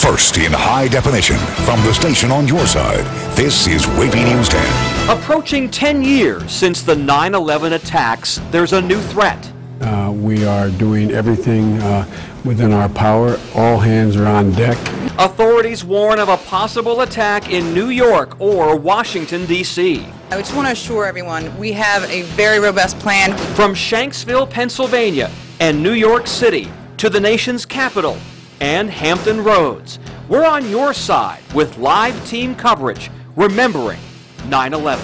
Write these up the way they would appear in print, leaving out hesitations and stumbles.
First in high definition from the station on your side, this is WAVY News 10. Approaching 10 years since the 9/11 attacks, there's a new threat. We are doing everything within our power. All hands are on deck. Authorities warn of a possible attack in New York or Washington, D.C. I just want to assure everyone we have a very robust plan. From Shanksville, Pennsylvania, and New York City to the nation's capital and Hampton Roads, we're on your side with live team coverage remembering 9/11.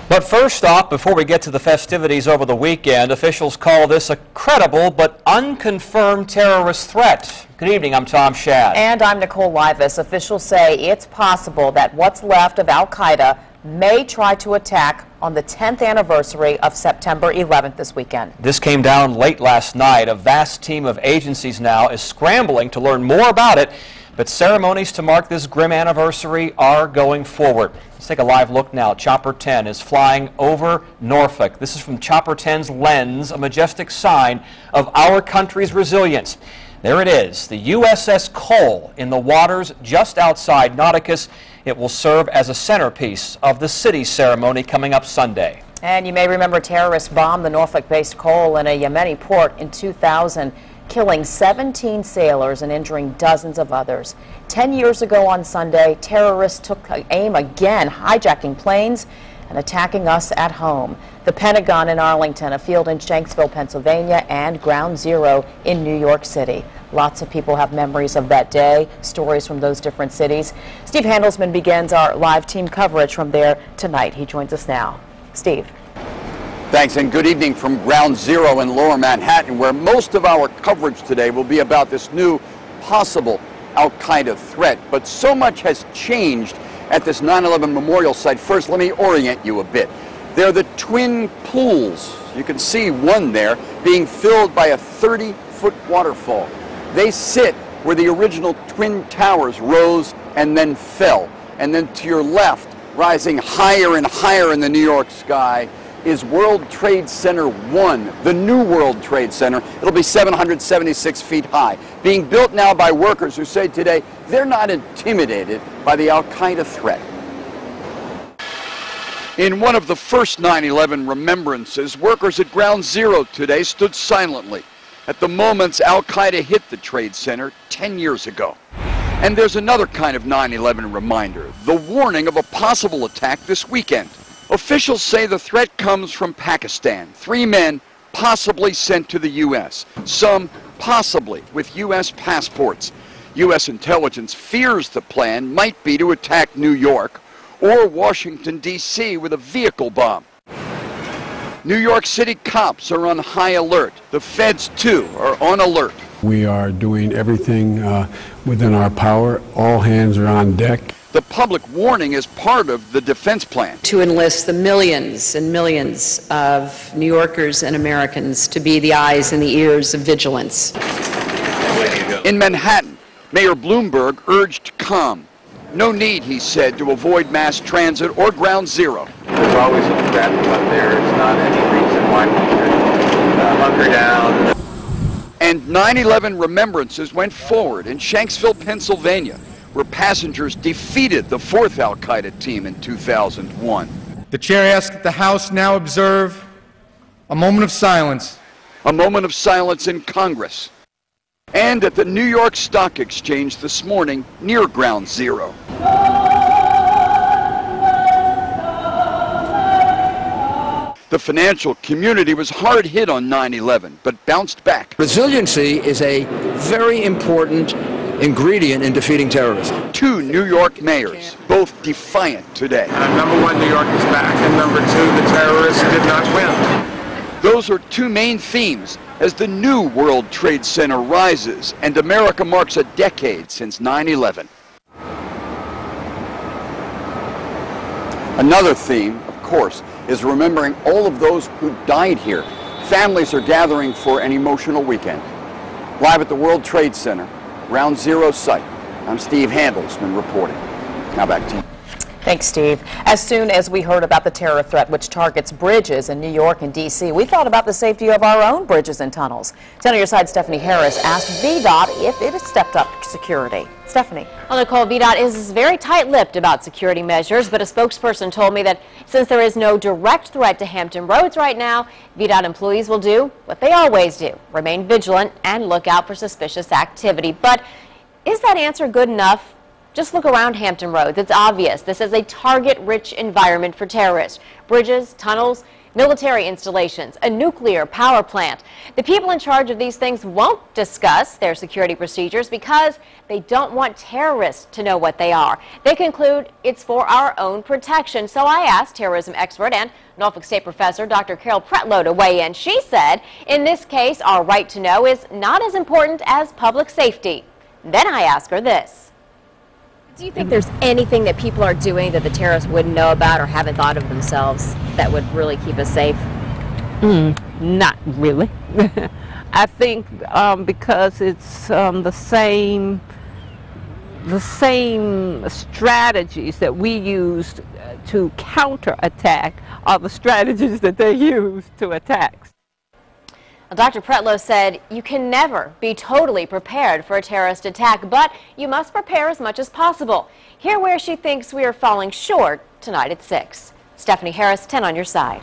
But first off, before we get to the festivities over the weekend, officials call this a credible but unconfirmed terrorist threat. Good evening, I'm Tom Shad. And I'm Nicole Livis. Officials say it's possible that what's left of Al-Qaeda may try to attack on the 10th anniversary of September 11th this weekend. This came down late last night. A vast team of agencies now is scrambling to learn more about it, but ceremonies to mark this grim anniversary are going forward. Let's take a live look now. Chopper 10 is flying over Norfolk. This is from Chopper 10's lens, a majestic sign of our country's resilience. There it is, the USS Cole in the waters just outside Nauticus. It will serve as a centerpiece of the city ceremony coming up Sunday. And you may remember terrorists bombed the Norfolk-based Cole in a Yemeni port in 2000, killing 17 sailors and injuring dozens of others. 10 years ago on Sunday, terrorists took aim again, hijacking planes and attacking us at home. The Pentagon in Arlington, a field in Shanksville, Pennsylvania, and Ground Zero in New York City. Lots of people have memories of that day, stories from those different cities. Steve Handelsman begins our live team coverage from there tonight. He joins us now. Steve. Thanks, and good evening from Ground Zero in Lower Manhattan, where most of our coverage today will be about this new possible Al-Qaeda threat. But so much has changed at this 9/11 memorial site. First, let me orient you a bit. They're the twin pools. You can see one there being filled by a 30-foot waterfall. They sit where the original Twin Towers rose and then fell. And then to your left, rising higher and higher in the New York sky, is World Trade Center 1, the new World Trade Center. It'll be 776 feet high, being built now by workers who say today they're not intimidated by the Al-Qaeda threat. In one of the first 9/11 remembrances, workers at Ground Zero today stood silently at the moments Al-Qaeda hit the Trade Center 10 years ago. And there's another kind of 9/11 reminder, the warning of a possible attack this weekend. Officials say the threat comes from Pakistan. 3 men possibly sent to the U.S., some possibly with U.S. passports. U.S. intelligence fears the plan might be to attack New York or Washington, D.C. with a vehicle bomb. New York City cops are on high alert. The feds, too, are on alert. We are doing everything within our power. All hands are on deck. The public warning is part of the defense plan. To enlist the millions and millions of New Yorkers and Americans to be the eyes and the ears of vigilance. In Manhattan, Mayor Bloomberg urged calm. No need, he said, to avoid mass transit or Ground Zero. There's always a threat, but there is not any reason why we should hunker down. And 9/11 remembrances went forward in Shanksville, Pennsylvania, where passengers defeated the 4th Al-Qaeda team in 2001. The chair asks that the House now observe a moment of silence. A moment of silence in Congress. And at the New York Stock Exchange this morning near Ground Zero. The financial community was hard hit on 9/11, but bounced back. Resiliency is a very important ingredient in defeating terrorism. 2 New York mayors, both defiant today. Number 1, New York is back, and number 2, the terrorists did not win. Those are 2 main themes as the new World Trade Center rises and America marks a decade since 9/11. Another theme, of course, is remembering all of those who died here. Families are gathering for an emotional weekend. Live at the World Trade Center, Ground Zero site, I'm Steve Handelsman reporting. Now back to you. Thanks, Steve. As soon as we heard about the terror threat, which targets bridges in New York and D.C., we thought about the safety of our own bridges and tunnels. 10 on your side, Stephanie Harris asked VDOT if it has stepped up security. Stephanie. Well, Nicole, VDOT is very tight-lipped about security measures, but a spokesperson told me that since there is no direct threat to Hampton roads right now, VDOT employees will do what they always do, remain vigilant and look out for suspicious activity. But is that answer good enough? Just look around Hampton roads. It's obvious this is a target-rich environment for terrorists. Bridges, tunnels, military installations, a nuclear power plant. The people in charge of these things won't discuss their security procedures because they don't want terrorists to know what they are. They conclude it's for our own protection. So I asked terrorism expert and Norfolk State professor Dr. Carol Pretlow to weigh in. She said, in this case, our right to know is not as important as public safety. Then I asked her this. Do you think there's anything that people are doing that the terrorists wouldn't know about or haven't thought of themselves that would really keep us safe? Not really. I think because it's the same strategies that we used to counterattack are the strategies that they use to attack. Dr. Pretlow said you can never be totally prepared for a terrorist attack, but you must prepare as much as possible. Here where she thinks we are falling short tonight at 6. Stephanie Harris, 10 on your side.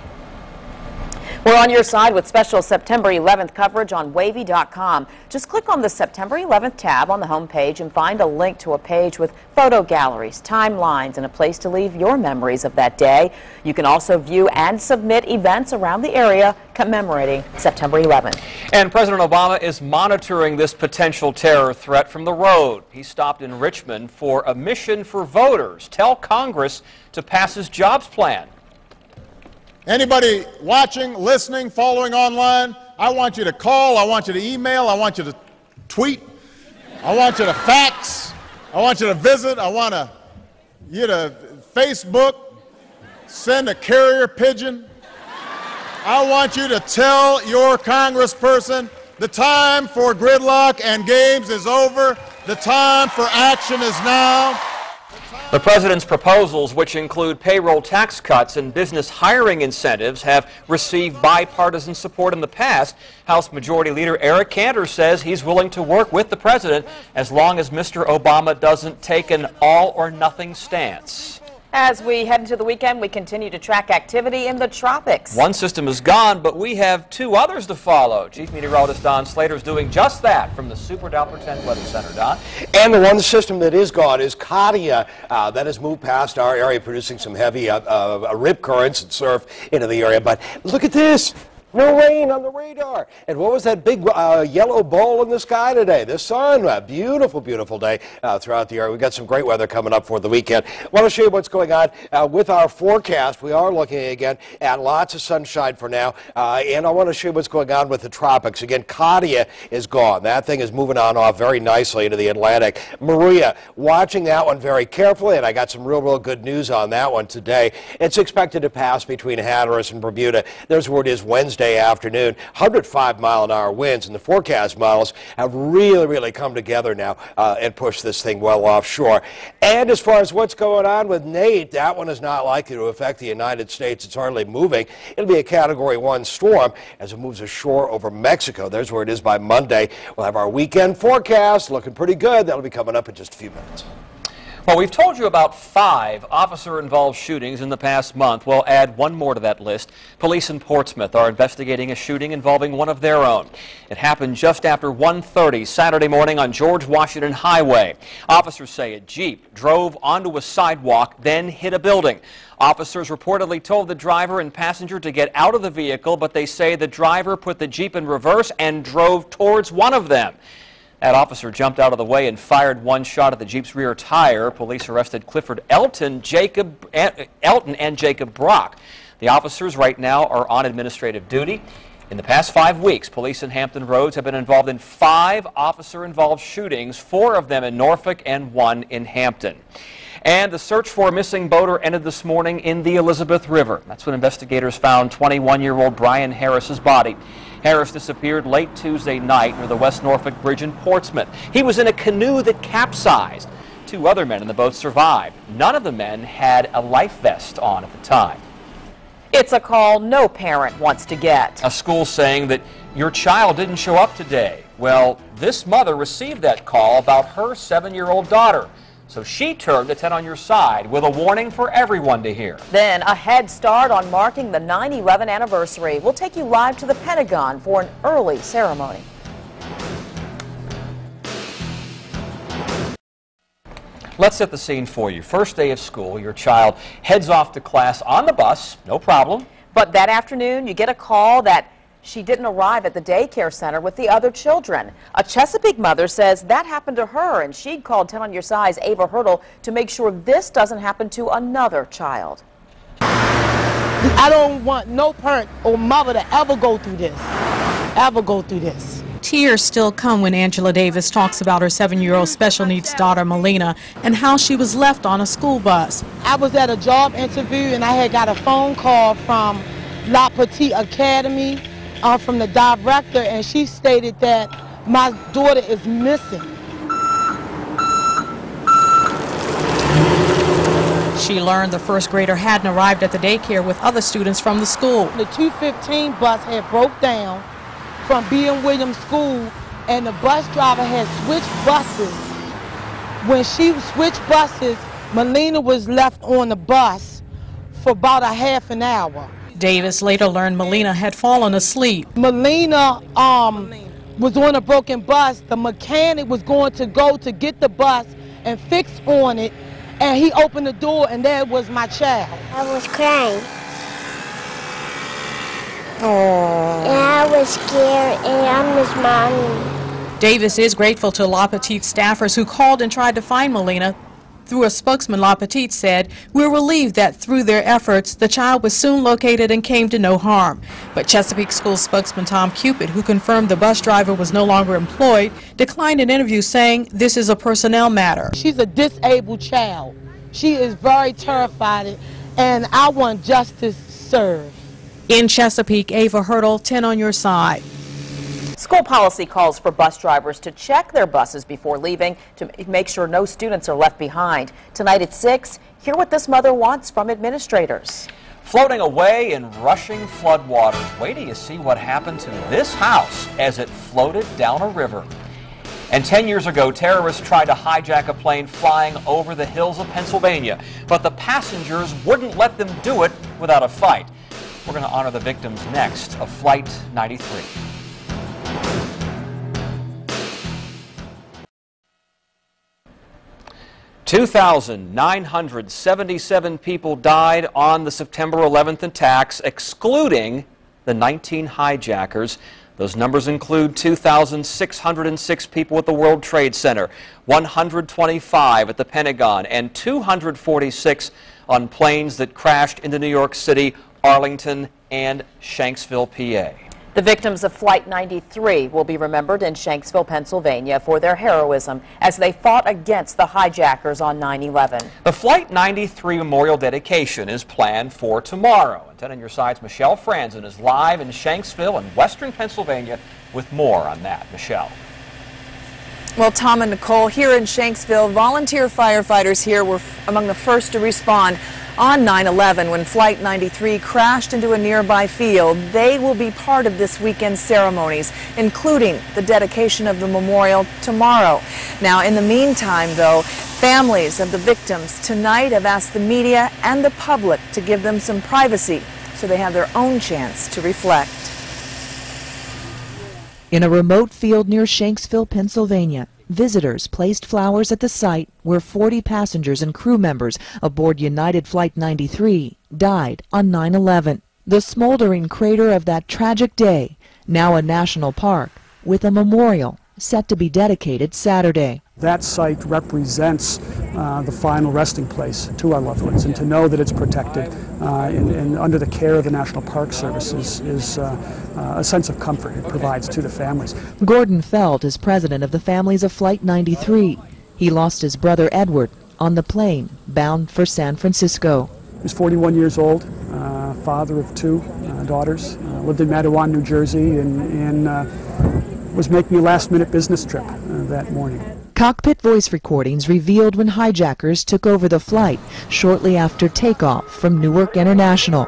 We're on your side with special September 11th coverage on WAVY.com. Just click on the September 11th tab on the home page and find a link to a page with photo galleries, timelines, and a place to leave your memories of that day. You can also view and submit events around the area commemorating September 11th. And President Obama is monitoring this potential terror threat from the road. He stopped in Richmond for a mission for voters. Tell Congress to pass his jobs plan. Anybody watching, listening, following online, I want you to call, I want you to email, I want you to tweet, I want you to fax, I want you to visit, I want you to Facebook, send a carrier pigeon. I want you to tell your congressperson the time for gridlock and games is over. The time for action is now. The president's proposals, which include payroll tax cuts and business hiring incentives, have received bipartisan support in the past. House Majority Leader Eric Cantor says he's willing to work with the president as long as Mr. Obama doesn't take an all-or-nothing stance. As we head into the weekend, we continue to track activity in the tropics. One system is gone, but we have 2 others to follow. Chief Meteorologist Don Slater is doing just that from the Super Doppler 10 Weather Center. Don? And the one system that is gone is Katia. That has moved past our area, producing some heavy rip currents and surf into the area. But look at this. No rain on the radar. And what was that big yellow ball in the sky today? The sun. A beautiful, beautiful day throughout the area. We've got some great weather coming up for the weekend. I want to show you what's going on with our forecast. We are looking again at lots of sunshine for now. And I want to show you what's going on with the tropics. Again, Katia is gone. That thing is moving on off very nicely into the Atlantic. Maria, watching that one very carefully. And I got some real good news on that one today. It's expected to pass between Hatteras and Bermuda. There's where it is Wednesday afternoon. 105-mile-an-hour winds, and the forecast models have really come together now and pushed this thing well offshore. And as far as what's going on with Nate, that one is not likely to affect the United States. It's hardly moving. It'll be a Category 1 storm as it moves ashore over Mexico. There's where it is by Monday. We'll have our weekend forecast looking pretty good. That'll be coming up in just a few minutes. Well, we've told you about 5 officer-involved shootings in the past month. We'll add one more to that list. Police in Portsmouth are investigating a shooting involving one of their own. It happened just after 1:30 Saturday morning on George Washington Highway. Officers say a Jeep drove onto a sidewalk, then hit a building. Officers reportedly told the driver and passenger to get out of the vehicle, but they say the driver put the Jeep in reverse and drove towards one of them. That officer jumped out of the way and fired one shot at the Jeep's rear tire. Police arrested Clifford Elton and Jacob Brock. The officers right now are on administrative duty. In the past 5 weeks, police in Hampton Roads have been involved in 5 officer-involved shootings, 4 of them in Norfolk and 1 in Hampton. And the search for a missing boater ended this morning in the Elizabeth River. That's when investigators found 21-year-old Brian Harris's body. Harris disappeared late Tuesday night near the West Norfolk Bridge in Portsmouth. He was in a canoe that capsized. 2 other men in the boat survived. None of the men had a life vest on at the time. It's a call no parent wants to get. A school saying that your child didn't show up today. Well, this mother received that call about her 7-year-old daughter. So she turned to 10 on Your Side with a warning for everyone to hear. Then a head start on marking the 9/11 anniversary. We'll take you live to the Pentagon for an early ceremony. Let's set the scene for you. First day of school, your child heads off to class on the bus, no problem. But that afternoon, you get a call that she didn't arrive at the daycare center with the other children. A Chesapeake mother says that happened to her, and she'd called 10 on Your Side's Ava Hurdle to make sure this doesn't happen to another child. I don't want no parent or mother to ever go through this. Tears still come when Angela Davis talks about her 7-year-old special needs daughter, Melina, and how she was left on a school bus. I was at a job interview and I had got a phone call from La Petite Academy, from the director, and she stated that my daughter is missing. She learned the first grader hadn't arrived at the daycare with other students from the school. The 215 bus had broke down from B.M. Williams School, and the bus driver had switched buses. When she switched buses, Melina was left on the bus for about a half an hour. Davis later learned Melina had fallen asleep. Melina was on a broken bus. The mechanic was going to go to get the bus and fix on it, and he opened the door, and there was my child. I was crying. And I was scared, and I miss Mommy. Davis is grateful to La Petite staffers who called and tried to find Melina. Through a spokesman, La Petite said, "We're relieved that through their efforts, the child was soon located and came to no harm." But Chesapeake School spokesman Tom Cupid, who confirmed the bus driver was no longer employed, declined an interview saying this is a personnel matter. She's a disabled child. She is very terrified, and I want justice served. In Chesapeake, Ava Hurdle, 10 on Your Side. School policy calls for bus drivers to check their buses before leaving to make sure no students are left behind. Tonight at 6, hear what this mother wants from administrators. Floating away in rushing floodwaters. Wait till you see what happened to this house as it floated down a river. And 10 years ago, terrorists tried to hijack a plane flying over the hills of Pennsylvania, but the passengers wouldn't let them do it without a fight. We're going to honor the victims next of Flight 93. $2,977 people died on the September 11th attacks, excluding the 19 hijackers. Those numbers include 2,606 people at the World Trade Center, 125 at the Pentagon, and 246 on planes that crashed into New York City, Arlington, and Shanksville, PA. The victims of Flight 93 will be remembered in Shanksville, Pennsylvania for their heroism as they fought against the hijackers on 9/11. The Flight 93 memorial dedication is planned for tomorrow. And 10 on Your Side's Michelle Franzen is live in Shanksville in western Pennsylvania with more on that. Michelle. Well, Tom and Nicole, here in Shanksville, volunteer firefighters here were among the first to respond on 9/11 when Flight 93 crashed into a nearby field. They will be part of this weekend's ceremonies, including the dedication of the memorial tomorrow. Now, in the meantime, though, families of the victims tonight have asked the media and the public to give them some privacy so they have their own chance to reflect. In a remote field near Shanksville, Pennsylvania, visitors placed flowers at the site where 40 passengers and crew members aboard United Flight 93 died on 9/11. The smoldering crater of that tragic day, now a national park, with a memorial set to be dedicated Saturday. That site represents the final resting place to our loved ones, and to know that it's protected and under the care of the National Park Service is a sense of comfort it provides to the families. Gordon Feld is president of the families of Flight 93. He lost his brother Edward on the plane bound for San Francisco. He was 41 years old, father of 2 daughters, lived in Mattawan, New Jersey, and was making a last-minute business trip that morning. Cockpit voice recordings revealed when hijackers took over the flight shortly after takeoff from Newark International.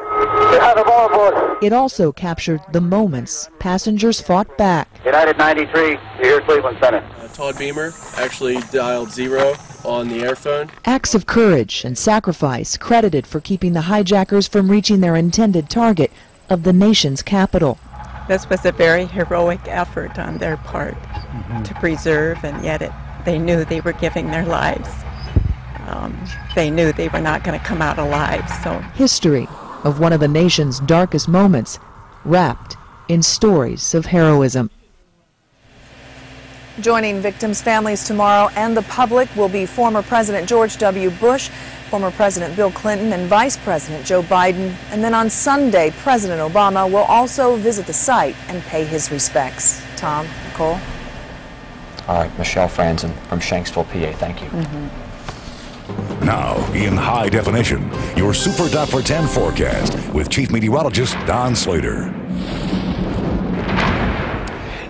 It also captured the moments passengers fought back. United 93, here Cleveland Center. Todd Beamer actually dialed 0 on the airphone. Acts of courage and sacrifice credited for keeping the hijackers from reaching their intended target of the nation's capital. This was a very heroic effort on their part to preserve, and yet they knew they were giving their lives. They knew they were not going to come out alive. So history of one of the nation's darkest moments, wrapped in stories of heroism. Joining victims' families tomorrow and the public will be former President George W. Bush, former President Bill Clinton, and Vice President Joe Biden. And then on Sunday, President Obama will also visit the site and pay his respects. Tom, Nicole? All right, Michelle Franzen from Shanksville, PA. Thank you. Now, in high definition, your Super Dot for 10 forecast with Chief Meteorologist Don Slater.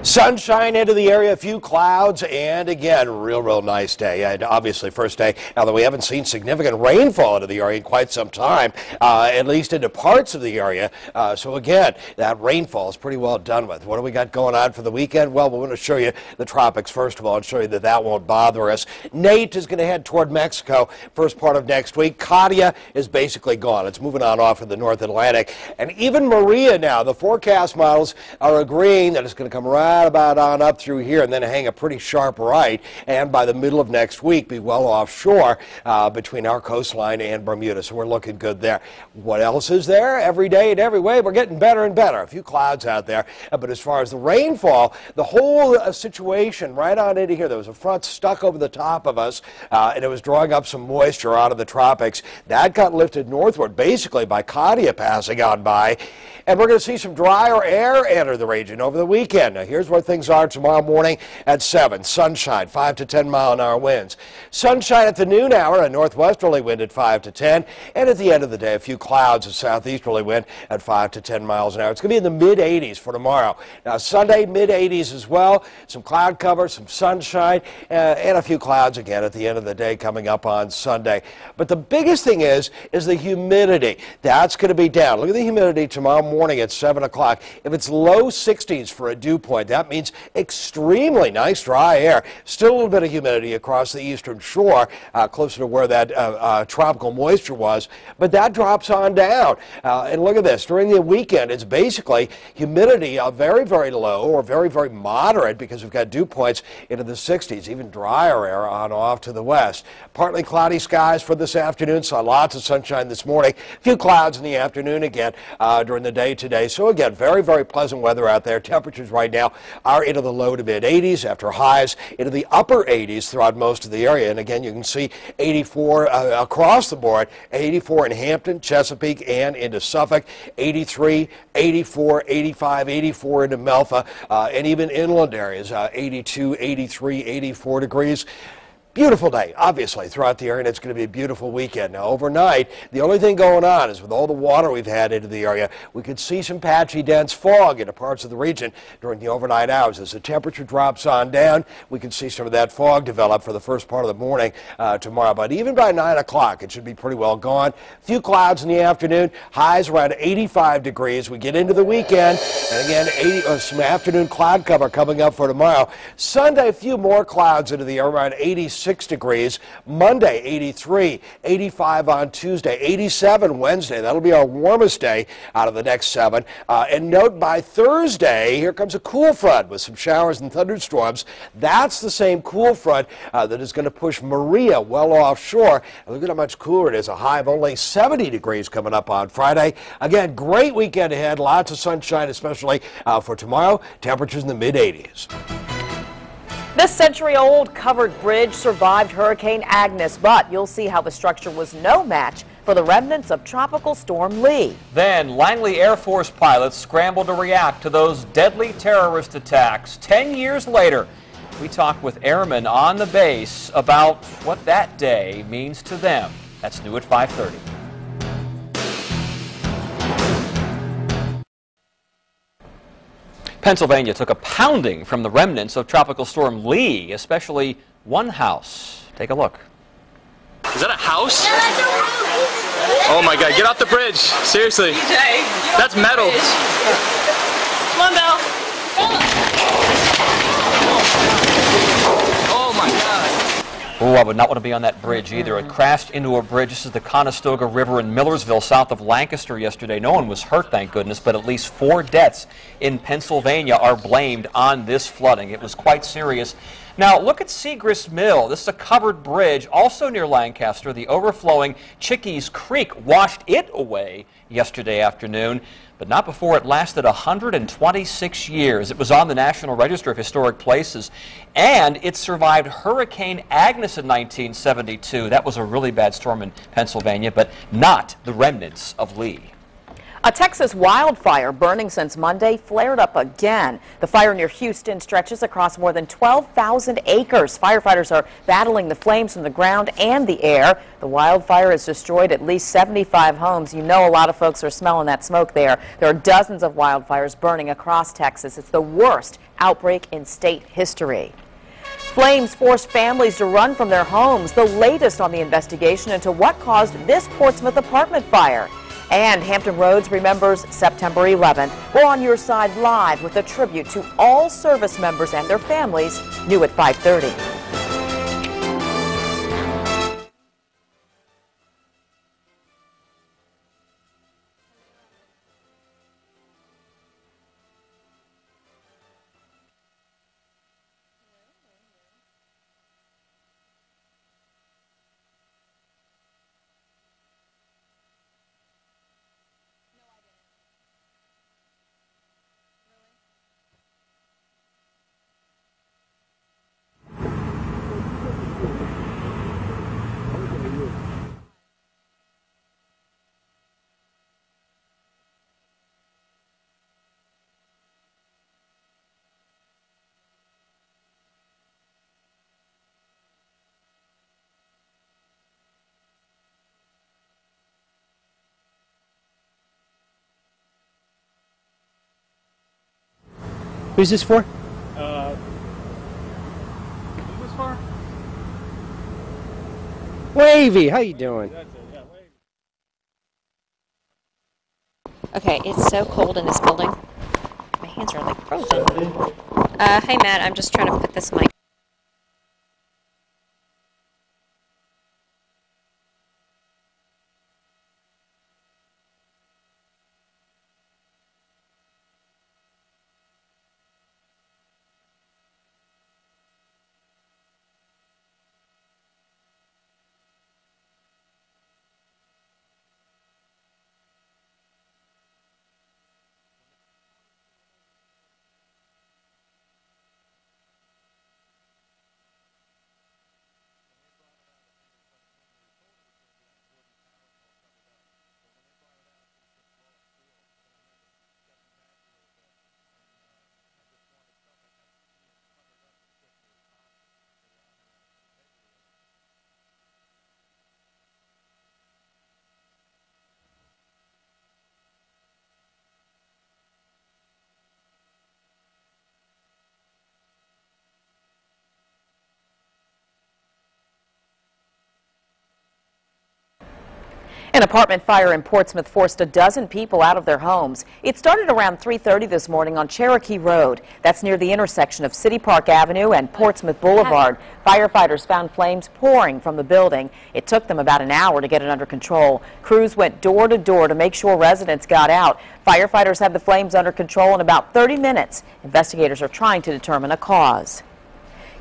Sunshine into the area, a few clouds, and again, real nice day. And obviously, first day, although we haven't seen significant rainfall into the area in quite some time, at least into parts of the area. So again, that rainfall is pretty well done with. What do we got going on for the weekend? Well, we're going to show you the tropics first of all and show you that that won't bother us. Nate is going to head toward Mexico first part of next week. Katia is basically gone. It's moving on off of the North Atlantic. And even Maria now, the forecast models are agreeing that it's going to come right about on up through here and then hang a pretty sharp right, and by the middle of next week be well offshore between our coastline and Bermuda. So we're looking good there. What else is there? Every day and every way we're getting better and better. A few clouds out there, but as far as the rainfall, the whole situation right on into here, there was a front stuck over the top of us and it was drawing up some moisture out of the tropics. That got lifted northward basically by Katia passing on by. And we're going to see some drier air enter the region over the weekend. Now, here's where things are tomorrow morning at 7. Sunshine, 5 to 10 mile-an-hour winds. Sunshine at the noon hour, a northwesterly wind at 5 to 10. And at the end of the day, a few clouds, a southeasterly wind at 5 to 10 miles an hour. It's going to be in the mid-80s for tomorrow. Now, Sunday, mid-80s as well. Some cloud cover, some sunshine, and a few clouds again at the end of the day coming up on Sunday. But the biggest thing is the humidity. That's going to be down. Look at the humidity tomorrow morning at 7 o'clock. If it's low 60s for a dew point, that means extremely nice dry air. Still a little bit of humidity across the eastern shore, closer to where that tropical moisture was, but that drops on down. And look at this. During the weekend, it's basically humidity very low or very moderate because we've got dew points into the 60s, even drier air on off to the west. Partly cloudy skies for this afternoon. Saw lots of sunshine this morning. A few clouds in the afternoon again during the day today. So again, very pleasant weather out there. Temperatures right now are into the low to mid 80s after highs into the upper 80s throughout most of the area. And again, you can see 84 across the board, 84 in Hampton, Chesapeake, and into Suffolk, 83, 84, 85, 84 into Melfa, and even inland areas, 82, 83, 84 degrees. Beautiful day, obviously, throughout the area, and it's going to be a beautiful weekend. Now, overnight, the only thing going on is with all the water we've had into the area, we could see some patchy, dense fog into parts of the region during the overnight hours. As the temperature drops on down, we can see some of that fog develop for the first part of the morning tomorrow. But even by 9 o'clock, it should be pretty well gone. A few clouds in the afternoon, highs around 85 degrees. We get into the weekend, and again, some afternoon cloud cover coming up for tomorrow. Sunday, a few more clouds into the air, around 86 degrees. Monday, 83, 85 on Tuesday, 87 Wednesday. That'll be our warmest day out of the next 7. And note by Thursday, here comes a cool front with some showers and thunderstorms. That's the same cool front that is going to push Maria well offshore. And look at how much cooler it is. A high of only 70 degrees coming up on Friday. Again, great weekend ahead. Lots of sunshine, especially for tomorrow. Temperatures in the mid-80s. This century-old covered bridge survived Hurricane Agnes, but you'll see how the structure was no match for the remnants of Tropical Storm Lee. Then Langley Air Force pilots scrambled to react to those deadly terrorist attacks. 10 years later, we talked with airmen on the base about what that day means to them. That's new at 5:30. Pennsylvania took a pounding from the remnants of Tropical Storm Lee, especially one house. Take a look. Is that a house? Oh my God, get off the bridge. Seriously. That's metal. Come on, Belle. Oh my God. Oh, I would not want to be on that bridge either. It crashed into a bridge. This is the Conestoga River in Millersville, south of Lancaster yesterday. No one was hurt, thank goodness, but at least 4 deaths in Pennsylvania are blamed on this flooding. It was quite serious. Now, look at Seagrist Mill. This is a covered bridge, also near Lancaster. The overflowing Chickies Creek washed it away yesterday afternoon, but not before it lasted 126 years. It was on the National Register of Historic Places, and it survived Hurricane Agnes in 1972. That was a really bad storm in Pennsylvania, but not the remnants of Lee. A Texas wildfire burning since Monday flared up again. The fire near Houston stretches across more than 12,000 acres. Firefighters are battling the flames from the ground and the air. The wildfire has destroyed at least 75 homes. You know a lot of folks are smelling that smoke there. There are dozens of wildfires burning across Texas. It's the worst outbreak in state history. Flames forced families to run from their homes. The latest on the investigation into what caused this Portsmouth apartment fire. And Hampton Roads remembers September 11th. We're on your side live with a tribute to all service members and their families, new at 5:30. Who's this for? Who's this for? WAVY, how you doing? Okay, it's so cold in this building. My hands are like frozen. Hey Matt, I'm just trying to put this mic. An apartment fire in Portsmouth forced a dozen people out of their homes. It started around 3:30 this morning on Cherokee Road. That's near the intersection of City Park Avenue and Portsmouth Boulevard. Firefighters found flames pouring from the building. It took them about an hour to get it under control. Crews went door to door to make sure residents got out. Firefighters had the flames under control in about 30 minutes. Investigators are trying to determine a cause.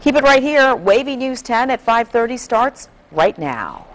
Keep it right here. WAVY News 10 at 5:30 starts right now.